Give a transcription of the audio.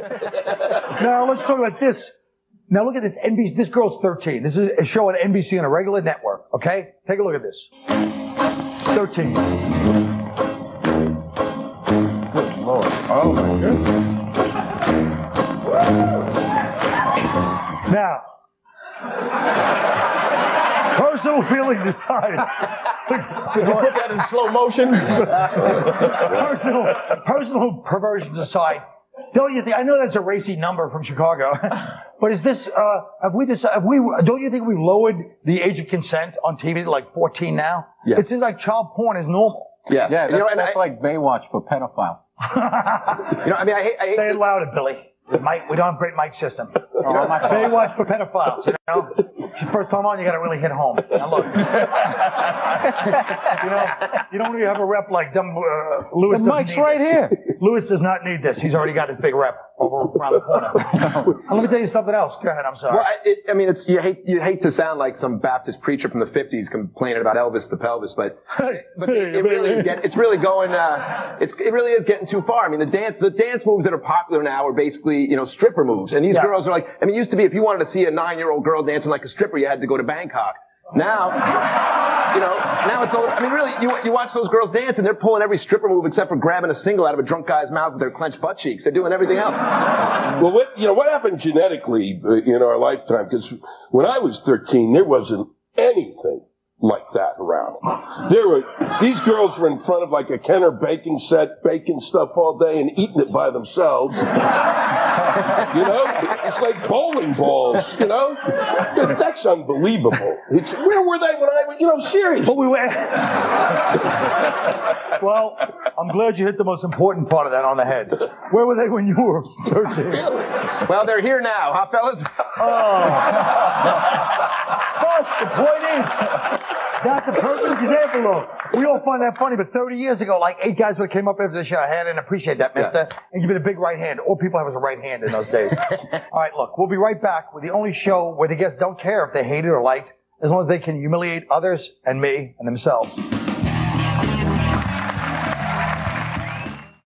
Now let's talk about this. Now look at this. NBC. This girl's 13. This is a show on NBC on a regular network. Okay, take a look at this. 13. Good Lord. Oh my goodness. Now, personal feelings aside. Put that in slow motion. personal perversions aside. Don't you think? I know that's a racy number from Chicago, but is this? Don't you think we've lowered the age of consent on TV to like 14 now? Yeah. It seems like child porn is normal. Yeah. That's like Baywatch for pedophile. I hate Say it louder, Billy. We don't have a great mic system. Baywatch for pedophiles, First time on, you got to really hit home. Now look. You don't really have a rep like them. Lewis. The mic's right here. Lewis does not need this. He's already got his big rep over around the corner. And let me tell you something else. Go ahead. I'm sorry. Well, you hate to sound like some Baptist preacher from the 50s complaining about Elvis the pelvis, but it really is getting too far. I mean, the dance moves that are popular now are basically, stripper moves. And these girls are like, it used to be if you wanted to see a 9-year-old girl dancing like a stripper, you had to go to Bangkok. Now, now it's all, really, you watch those girls dance and they're pulling every stripper move except for grabbing a single out of a drunk guy's mouth with their clenched butt cheeks. They're doing everything else. Well, what happened genetically in our lifetime? Because when I was 13, there wasn't anything like that around. These girls were in front of like a Kenner baking set, baking stuff all day and eating it by themselves. It's like bowling balls, That's unbelievable. Where were they when I was, seriously. But we were. Well, I'm glad you hit the most important part of that on the head. Where were they when you were 13? Well, they're here now, huh, fellas? But the point is, that's a perfect example, though. We all find that funny, but 30 years ago, like 8 guys would have came up after the show, I didn't appreciate that, mister, and give it a big right hand. All people have was a right hand in those days. All right, look, we'll be right back with the only show where the guests don't care if they hate it or liked, as long as they can humiliate others and me and themselves.